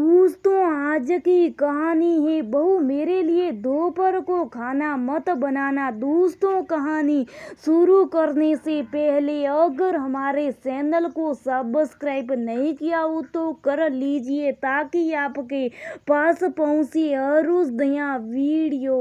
दोस्तों, आज की कहानी है बहू मेरे लिए दोपहर को खाना मत बनाना। दोस्तों, कहानी शुरू करने से पहले अगर हमारे चैनल को सब्सक्राइब नहीं किया हो तो कर लीजिए ताकि आपके पास पहुंचे हर रोज नया वीडियो।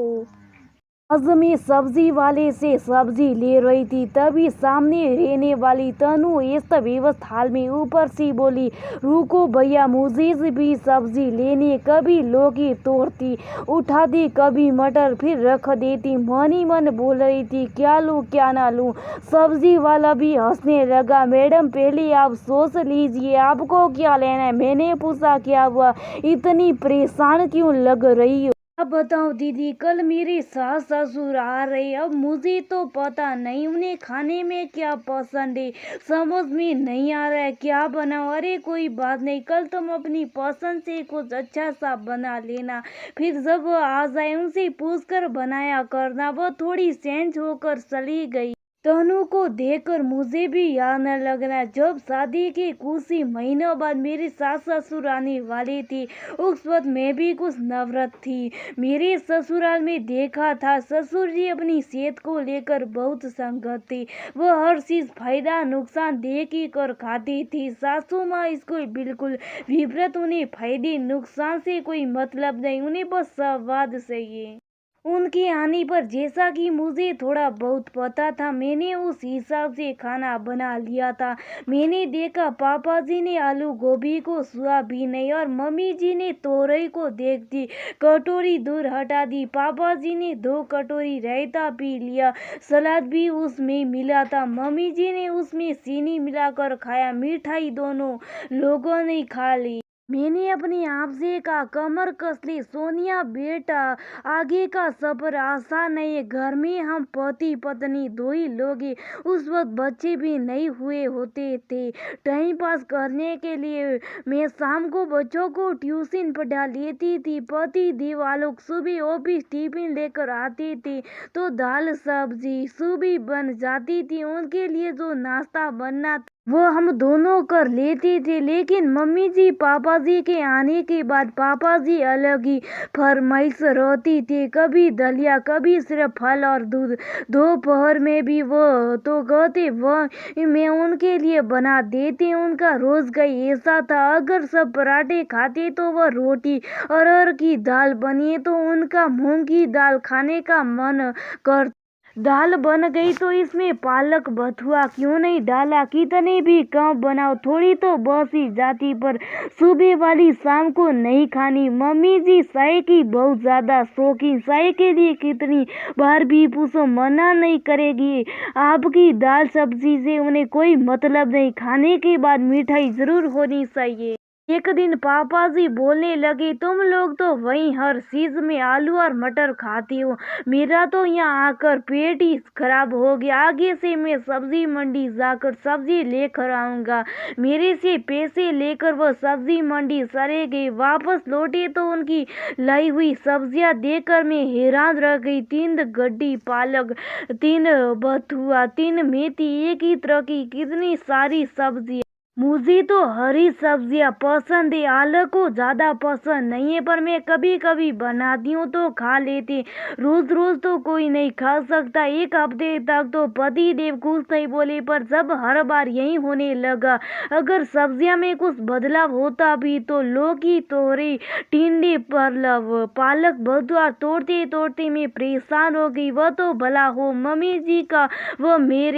आज मैं सब्जी वाले से सब्जी ले रही थी, तभी सामने रहने वाली तनु इस व्यवस्थ हाल में ऊपर से बोली, रुको भैया, मुझे भी सब्जी लेने। कभी लौकी तोड़ती, उठाती, कभी मटर, फिर रख देती। मन ही मन बोल रही थी, क्या लूँ क्या ना लूँ। सब्जी वाला भी हंसने लगा, मैडम पहले आप सोच लीजिए आपको क्या लेना है। मैंने पूछा, क्या हुआ, इतनी परेशान क्यों लग रही हो। अब बताओ दीदी, कल मेरे सास ससुर आ रहे, अब मुझे तो पता नहीं उन्हें खाने में क्या पसंद है। समझ में नहीं आ रहा है क्या बनाओ। अरे कोई बात नहीं, कल तुम अपनी पसंद से कुछ अच्छा सा बना लेना, फिर जब वो आ जाए उनसे पूछ कर बनाया करना। वो थोड़ी चेंज होकर चली गई। तनु को देखकर मुझे भी याद न लगना, जब शादी के कुछ ही महीनों बाद मेरे सास ससुर आने वाले थे, उस वक्त मैं भी कुछ नवरत थी। मेरे ससुराल में देखा था, ससुर जी अपनी सेहत को लेकर बहुत संगत थे। वो हर चीज फायदा नुकसान देख ही कर खाती थी। सासू माँ इसको बिल्कुल विपरीत, उन्हें फायदे नुकसान से कोई मतलब नहीं, उन्हें बस स्वाद चाहिए। उनके आने पर जैसा कि मुझे थोड़ा बहुत पता था, मैंने उस हिसाब से खाना बना लिया था। मैंने देखा पापा जी ने आलू गोभी को छुआ भी नहीं और मम्मी जी ने तोरई को देखती कटोरी दूर हटा दी। पापा जी ने 2 कटोरी रायता पी लिया, सलाद भी उसमें मिला था। मम्मी जी ने उसमें चीनी मिलाकर खाया, मिठाई दोनों लोगों ने खा ली। मैंने अपनी आप से कहा, कमर कस ली सोनिया बेटा, आगे का सफर आसान नहीं है। घर में हम पति पत्नी 2 ही लोग हैं। उस वक्त बच्चे भी नहीं हुए होते थे। टाइम पास करने के लिए मैं शाम को बच्चों को ट्यूशन पढ़ा लेती थी। पति देव आलोक सुबह ऑफिस टिफिन लेकर आते थे तो दाल सब्जी सुबह बन जाती थी। उनके लिए जो नाश्ता बनना वो हम दोनों कर लेते थे। लेकिन मम्मी जी पापा जी के आने के बाद पापा जी अलग ही फरमाइश रहती थी, कभी दलिया, कभी सिर्फ फल और दूध। दोपहर में भी वो तो कहते वह मैं उनके लिए बना देती। उनका रोज का ऐसा था, अगर सब पराठे खाते तो वह रोटी अरहर की दाल बनी तो उनका मूंग की दाल खाने का मन कर। दाल बन गई तो इसमें पालक बथुआ क्यों नहीं डाला। कितने भी कम बनाओ थोड़ी तो बस ही जाती, पर सुबह वाली शाम को नहीं खानी। मम्मी जी चाय की बहुत ज्यादा शौकीन, चाय के लिए कितनी बार भी पूछो मना नहीं करेगी। आपकी दाल सब्जी से उन्हें कोई मतलब नहीं, खाने के बाद मिठाई जरूर होनी चाहिए। एक दिन पापा जी बोलने लगे, तुम लोग तो वहीं हर चीज में आलू और मटर खाती हो, मेरा तो यहाँ आकर पेट ही खराब हो गया। आगे से मैं सब्जी मंडी जाकर सब्जी लेकर आऊंगा। मेरे से पैसे लेकर वह सब्जी मंडी चले गए। वापस लौटे तो उनकी लाई हुई सब्जियां देखकर मैं हैरान रह गई। 3 गड्डी पालक, 3 बथुआ, 3 मेथी, एक ही तरह की कितनी सारी सब्जी। मुझे तो हरी सब्जियां पसंद है, आलू को ज्यादा पसंद नहीं है, पर मैं कभी कभी बनाती हूँ तो खा लेती। रोज रोज तो कोई नहीं खा सकता। एक हफ्ते तक तो पति देव कुछ नहीं बोले, पर जब हर बार यही होने लगा, अगर सब्जियां में कुछ बदलाव होता भी तो लौकी, तोरई, टिंडे, पालक, बथुआ तोड़ते तोड़ते मैं परेशान हो गई। वह तो भला हो मम्मी जी का, वह मेरे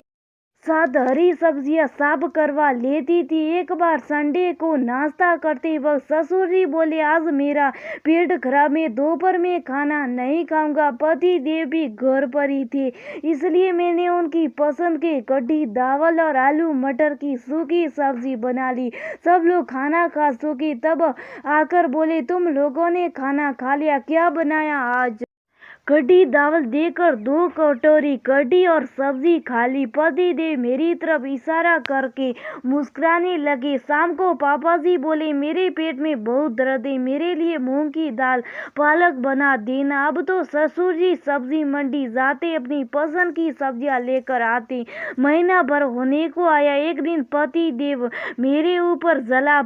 साथ हरी सब्जियां साफ करवा लेती थी। एक बार संडे को नाश्ता करते वक्त ससुर जी बोले, आज मेरा पेट खराब है, दोपहर में खाना नहीं खाऊंगा। पति देव भी घर पर ही थे, इसलिए मैंने उनकी पसंद के कढ़ी दावल और आलू मटर की सूखी सब्जी बना ली। सब लोग खाना खा चुके तब आकर बोले, तुम लोगों ने खाना खा लिया, क्या बनाया आज। कढ़ी दावल देकर 2 कटोरी कढ़ी और सब्जी खा ली। पति देव मेरी तरफ इशारा करके मुस्कुराने लगे। शाम को पापा जी बोले, मेरे पेट में बहुत दर्द है, मेरे लिए मूंग की दाल पालक बना देना। अब तो ससुर जी सब्जी मंडी जाते अपनी पसंद की सब्जियां लेकर आते। महीना भर होने को आया। एक दिन पति देव मेरे ऊपर जला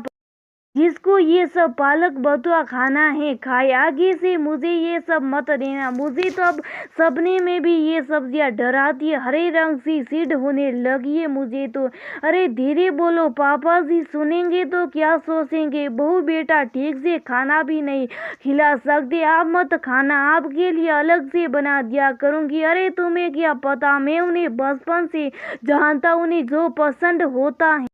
जिसको ये सब पालक बथुआ खाना है खाए, आगे से मुझे ये सब मत देना। मुझे तो अब सपने में भी ये सब्जियां डराती है, हरे रंग सी सीड होने लगी है मुझे तो। अरे धीरे बोलो, पापा जी सुनेंगे तो क्या सोचेंगे। बहू बेटा ठीक से खाना भी नहीं खिला सकते, आप मत खाना, आपके लिए अलग से बना दिया करूंगी। अरे तुम्हें क्या पता, मैं उन्हें बचपन से जानता, उन्हें जो पसंद होता है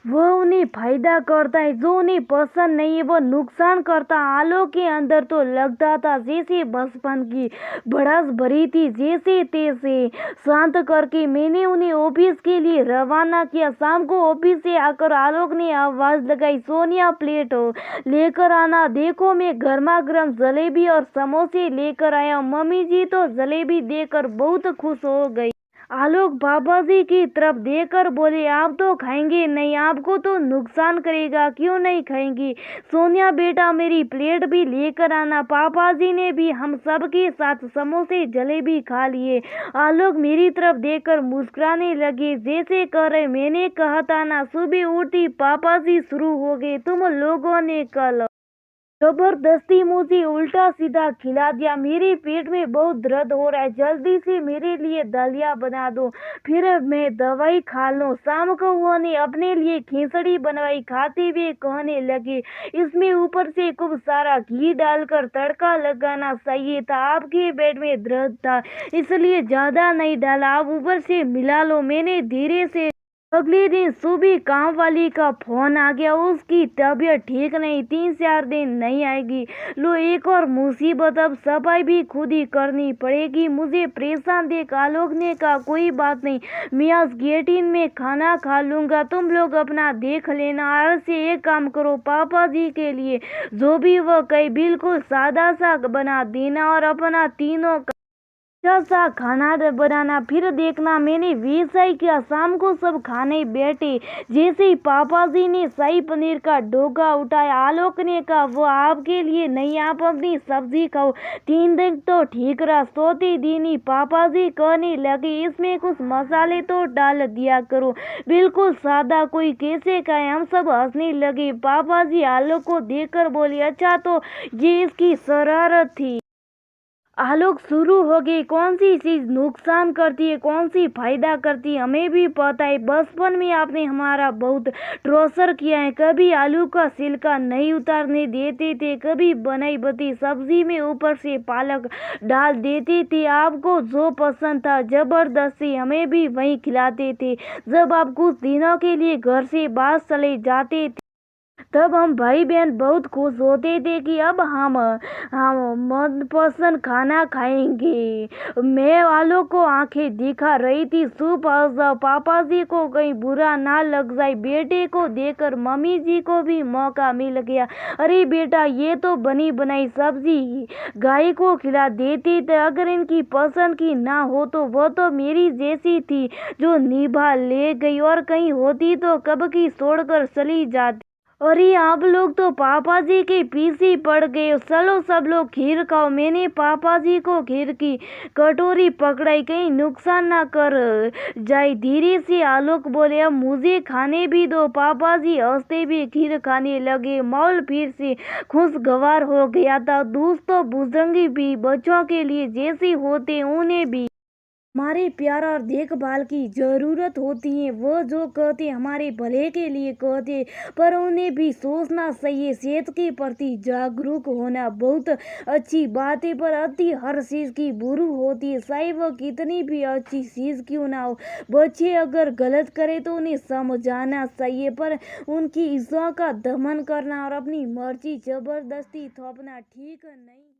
वो उन्हें फायदा करता है, जो उन्हें पसंद नहीं है वो नुकसान करता। आलोक के अंदर तो लगता था जैसे बचपन की भड़ास भरी थी, जैसे तैसे शांत करके मैंने उन्हें ऑफिस के लिए रवाना किया। शाम को ऑफिस से आकर आलोक ने आवाज लगाई, सोनिया प्लेट लेकर आना। देखो मैं गर्मा गर्म जलेबी और समोसे लेकर आया। मम्मी जी तो जलेबी देकर बहुत खुश हो गई। आलोक बाबा जी की तरफ देखकर बोले, आप तो खाएंगे नहीं, आपको तो नुकसान करेगा, क्यों नहीं खाएंगी। सोनिया बेटा मेरी प्लेट भी लेकर आना। पापा जी ने भी हम सब के साथ समोसे जलेबी खा लिए। आलोक मेरी तरफ देखकर मुस्कुराने लगे, जैसे कह रहे मैंने कहा था ना, सुबह उठती पापा जी शुरू हो गए, तुम लोगों ने कल जबरदस्ती मुझे उल्टा सीधा खिला दिया। मेरे पेट में बहुत दर्द हो रहा है, जल्दी से मेरे लिए दलिया बना दो, फिर मैं दवाई खा लूं। शाम को उन्होंने अपने लिए खिचड़ी बनवाई। खाते हुए कहने लगे, इसमें ऊपर से खूब सारा घी डालकर तड़का लगाना चाहिए था, आपके पेट में दर्द था इसलिए ज्यादा नहीं डाला, आप ऊपर से मिला लो। मैंने धीरे से अगले दिन सुबह काम वाली का फोन आ गया, उसकी तबीयत ठीक नहीं, 3-4 दिन नहीं आएगी। लो एक और मुसीबत, अब सफाई भी खुद ही करनी पड़ेगी। मुझे परेशान देख आलोक ने कहा, कोई बात नहीं, मैं आज कैंटीन में खाना खा लूंगा, तुम लोग अपना देख लेना। आज से एक काम करो, पापा जी के लिए जो भी वो कहे बिल्कुल सादा सा बना देना और अपना तीनों अच्छा सा खाना बनाना, फिर देखना मैंने वैसा ही किया। शाम को सब खाने बैठे, जैसे ही पापा जी ने शाही पनीर का ढोका उठाया, आलोक ने कहा, वो आपके लिए नहीं, आप अपनी सब्जी खाओ। 3 दिन तो ठीक रहा, चौथे दिन ही पापा जी कहने लगे, इसमें कुछ मसाले तो डाल दिया करो, बिल्कुल सादा, कोई कैसे खाए। हम सब हंसने लगे। पापा जी आलोक को देखकर बोले, अच्छा तो ये इसकी शरारत थी। आलोक शुरू हो गई, कौन सी चीज नुकसान करती है, कौन सी फायदा करती है, हमें भी पता है। बचपन में आपने हमारा बहुत टॉर्चर किया है, कभी आलू का छिलका नहीं उतारने देते थे, कभी बनाई बती सब्जी में ऊपर से पालक डाल देते थे, आपको जो पसंद था जबरदस्ती हमें भी वही खिलाते थे। जब आप कुछ दिनों के लिए घर से बाहर चले जाते थे तब हम भाई बहन बहुत खुश होते थे कि अब हम मनपसंद खाना खाएंगे। मैं वालों को आंखें दिखा रही थी, सूप पापा जी को कहीं बुरा ना लग जाए। बेटे को देखकर मम्मी जी को भी मौका मिल गया, अरे बेटा ये तो बनी बनाई सब्जी गाय को खिला देती थे, अगर इनकी पसंद की ना हो तो वो तो मेरी जैसी थी जो निभा ले गई, और कहीं होती तो कब की छोड़कर चली जाती। अरे आप लोग तो पापा जी के पीछे पड़ गए, चलो सब लोग खीर खाओ। मैंने पापा जी को खीर की कटोरी पकड़ाई, कहीं नुकसान ना कर जाए। धीरे से आलोक बोले, अब मुझे खाने भी दो। पापा जी हंसते भी खीर खाने लगे। माहौल फिर से खुशगवार हो गया था। दोस्तों बुजुर्ग भी बच्चों के लिए जैसे होते उन्हें भी हमारे प्यार और देखभाल की ज़रूरत होती है। वो जो कहते हमारे भले के लिए कहते, पर उन्हें भी सोचना चाहिए। सेहत के प्रति जागरूक होना बहुत अच्छी बात है, पर अति हर चीज़ की बुरी होती है, चाहे वो कितनी भी अच्छी चीज़ क्यों ना हो। बच्चे अगर गलत करे तो उन्हें समझाना चाहिए, पर उनकी इच्छा का दमन करना और अपनी मर्जी जबरदस्ती थोपना ठीक नहीं।